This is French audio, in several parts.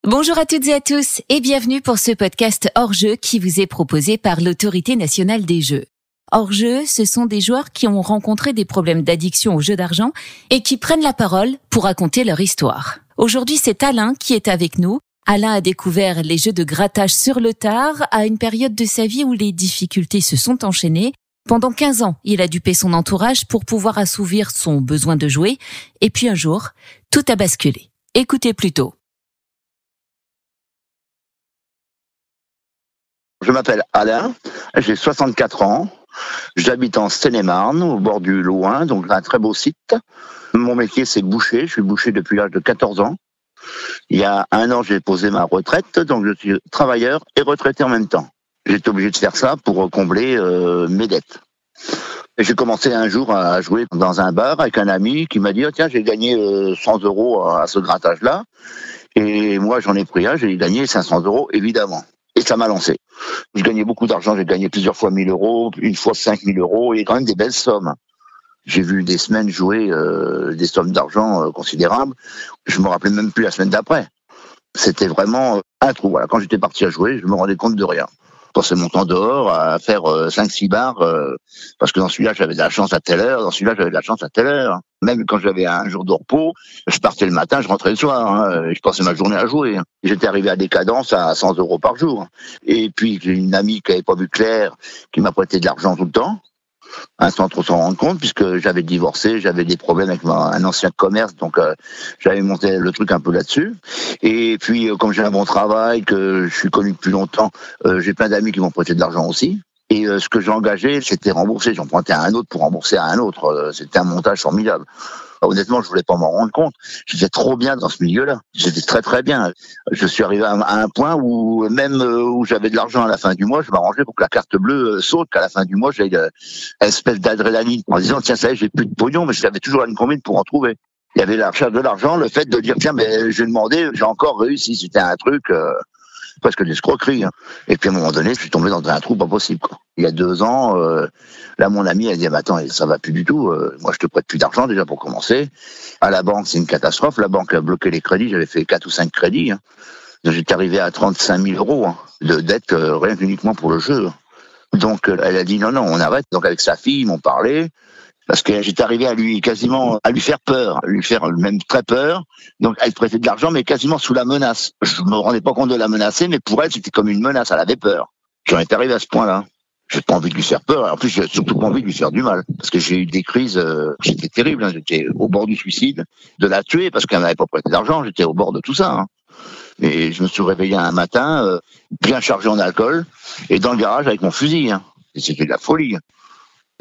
Bonjour à toutes et à tous et bienvenue pour ce podcast hors-jeu qui vous est proposé par l'Autorité nationale des jeux. Hors-jeu, ce sont des joueurs qui ont rencontré des problèmes d'addiction aux jeux d'argent et qui prennent la parole pour raconter leur histoire. Aujourd'hui, c'est Alain qui est avec nous. Alain a découvert les jeux de grattage sur le tard à une période de sa vie où les difficultés se sont enchaînées. Pendant 15 ans, il a dupé son entourage pour pouvoir assouvir son besoin de jouer. Et puis un jour, tout a basculé. Écoutez plutôt. Je m'appelle Alain, j'ai 64 ans, j'habite en Seine-et-Marne, au bord du Loing, donc un très beau site. Mon métier c'est boucher, je suis boucher depuis l'âge de 14 ans. Il y a un an j'ai posé ma retraite, donc je suis travailleur et retraité en même temps. J'étais obligé de faire ça pour combler mes dettes. Et j'ai commencé un jour à jouer dans un bar avec un ami qui m'a dit « Tiens, j'ai gagné 100 € à ce grattage-là ». Et moi j'en ai pris un, j'ai gagné 500 € évidemment. Et ça m'a lancé. Je gagnais beaucoup d'argent, j'ai gagné plusieurs fois 1 000 €, une fois 5 000 €, et quand même des belles sommes. J'ai vu des semaines jouer des sommes d'argent considérables. Je me rappelais même plus la semaine d'après. C'était vraiment un trou. Voilà. Quand j'étais parti à jouer, je me rendais compte de rien. Je passais mon temps dehors à faire 5-6 bars, parce que dans celui-là, j'avais de la chance à telle heure, dans celui-là, j'avais de la chance à telle heure. Même quand j'avais un jour de repos, je partais le matin, je rentrais le soir. Je passais ma journée à jouer. J'étais arrivé à des cadences à 100 € par jour. Et puis, j'ai une amie qui n'avait pas vu clair, qui m'a prêté de l'argent tout le temps, sans trop s'en rendre compte, puisque j'avais divorcé, j'avais des problèmes avec un ancien commerce, donc j'avais monté le truc un peu là-dessus. Et puis, comme j'ai un bon travail, que je suis connu depuis longtemps, j'ai plein d'amis qui m'ont prêté de l'argent aussi. Et ce que j'ai engagé, c'était remboursé. J'empruntais à un autre pour rembourser à un autre. C'était un montage formidable. Honnêtement, je voulais pas m'en rendre compte. J'étais trop bien dans ce milieu-là. J'étais très très bien. Je suis arrivé à un point où même où j'avais de l'argent à la fin du mois, je m'arrangeais pour que la carte bleue saute, qu'à la fin du mois, j'ai une espèce d'adrénaline en disant tiens, ça y est, j'ai plus de pognon, mais j'avais toujours une combine pour en trouver. Il y avait la recherche de l'argent, le fait de dire tiens, mais j'ai demandé, j'ai encore réussi. C'était un truc presque d'escroquerie. Et puis à un moment donné, je suis tombé dans un trou pas possible, quoi. Il y a 2 ans, là mon ami a dit attends, ça va plus du tout. Moi je te prête plus d'argent déjà pour commencer. À la banque c'est une catastrophe. La banque a bloqué les crédits. J'avais fait 4 ou 5 crédits. J'étais arrivé à 35 000 € de dette rien qu'uniquement pour le jeu. Donc elle a dit non on arrête. Donc avec sa fille ils m'ont parlé. Parce que j'étais arrivé à lui faire peur, à lui faire même très peur. Donc elle prêtait de l'argent, mais quasiment sous la menace. Je me rendais pas compte de la menacer, mais pour elle c'était comme une menace. Elle avait peur. J'en étais arrivé à ce point-là. J'ai pas envie de lui faire peur. En plus, j'ai surtout pas envie de lui faire du mal, parce que j'ai eu des crises. C'était terrible. J'étais au bord du suicide, de la tuer parce qu'elle m'avait pas prêté d'argent. J'étais au bord de tout ça. Et je me suis réveillé un matin, bien chargé en alcool, et dans le garage avec mon fusil. Et c'était de la folie.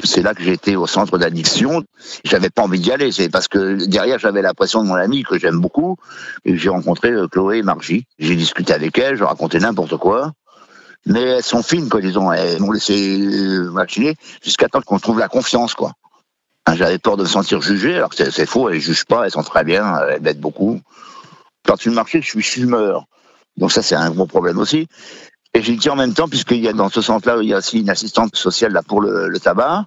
C'est là que j'étais au centre d'addiction. J'avais pas envie d'y aller. C'est parce que derrière, j'avais la pression de mon ami que j'aime beaucoup. Et j'ai rencontré Chloé et Margie. J'ai discuté avec elles, je racontais n'importe quoi. Mais elles sont fines, quoi, disons. Elles m'ont laissé machiner jusqu'à temps qu'on trouve la confiance, quoi. J'avais peur de me sentir jugé, alors que c'est faux. Elles jugent pas, elles sont très bien, elles m'aident beaucoup. Quand tu marchais, je suis fumeur. Donc ça, c'est un gros problème aussi. Et j'ai dit en même temps, puisqu'il y a dans ce centre-là, il y a aussi une assistante sociale là pour le tabac,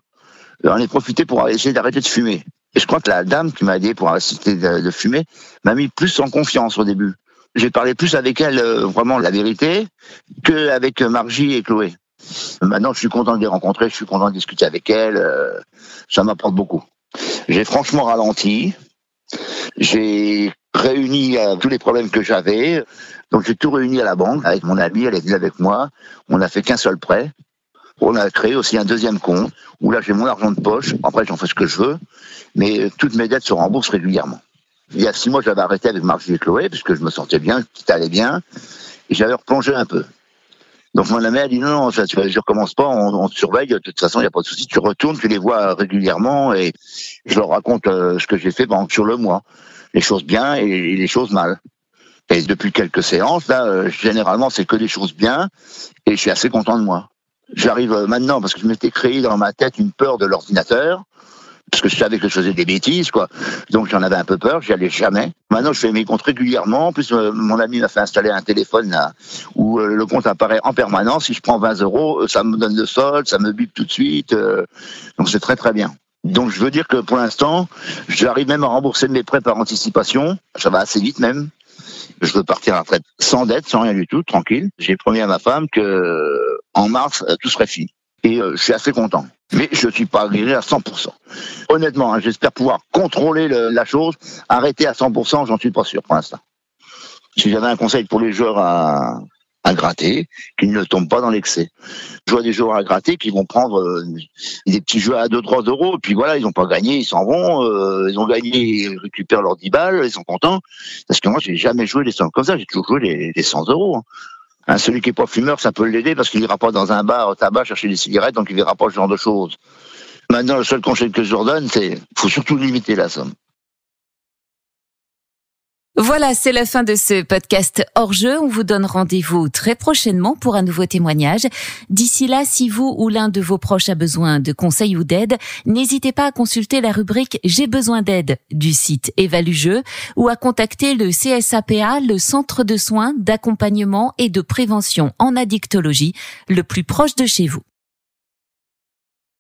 j'en ai profité pour essayer d'arrêter de fumer. Et je crois que la dame qui m'a aidé pour arrêter de fumer m'a mis plus en confiance au début. J'ai parlé plus avec elle, vraiment la vérité, qu'avec Margie et Chloé. Maintenant, je suis content de les rencontrer, je suis content de discuter avec elles, ça m'apporte beaucoup. J'ai franchement ralenti, j'ai réuni tous les problèmes que j'avais. Donc j'ai tout réuni à la banque avec mon ami, elle est venue avec moi. On n'a fait qu'un seul prêt. On a créé aussi un deuxième compte où là j'ai mon argent de poche. Après j'en fais ce que je veux, mais toutes mes dettes se remboursent régulièrement. Il y a 6 mois j'avais arrêté avec Margie et Chloé parce que je me sentais bien, tout allait bien, et j'avais replongé un peu. Donc mon ami a dit non, je recommence pas, on te surveille, de toute façon il n'y a pas de souci, tu retournes, tu les vois régulièrement et je leur raconte ce que j'ai fait sur le mois, les choses bien et les choses mal. Et depuis quelques séances, là, généralement, c'est que des choses bien, et je suis assez content de moi. J'arrive maintenant, parce que je m'étais créé dans ma tête une peur de l'ordinateur, parce que je savais que je faisais des bêtises, quoi. Donc j'en avais un peu peur, j'y allais jamais. Maintenant, je fais mes comptes régulièrement. En plus, mon ami m'a fait installer un téléphone là, où le compte apparaît en permanence. Si je prends 20 €, ça me donne le solde, ça me bip tout de suite. Donc c'est très très bien. Donc je veux dire que pour l'instant, j'arrive même à rembourser mes prêts par anticipation. Ça va assez vite même. Je veux partir à la retraite sans dette, sans rien du tout, tranquille. J'ai promis à ma femme que en mars, tout serait fini. Et je suis assez content. Mais je suis pas agréé à 100%. Honnêtement, j'espère pouvoir contrôler la chose. Arrêter à 100%, j'en suis pas sûr pour l'instant. Si j'avais un conseil pour les joueurs à gratter, qu'ils ne tombent pas dans l'excès. Je vois des joueurs à gratter qui vont prendre des petits jeux à 2-3 euros, et puis voilà, ils n'ont pas gagné, ils s'en vont, ils ont gagné, ils récupèrent leurs 10 balles, ils sont contents. Parce que moi, j'ai jamais joué des sommes comme ça, j'ai toujours joué les 100 euros. Celui qui est pas fumeur, ça peut l'aider parce qu'il ira pas dans un bar au tabac chercher des cigarettes, donc il verra pas ce genre de choses. Maintenant, le seul conseil que je leur donne, c'est faut surtout limiter la somme. Voilà, c'est la fin de ce podcast hors-jeu. On vous donne rendez-vous très prochainement pour un nouveau témoignage. D'ici là, si vous ou l'un de vos proches a besoin de conseils ou d'aide, n'hésitez pas à consulter la rubrique « J'ai besoin d'aide » du site Évalue-Jeu ou à contacter le CSAPA, le centre de soins, d'accompagnement et de prévention en addictologie, le plus proche de chez vous.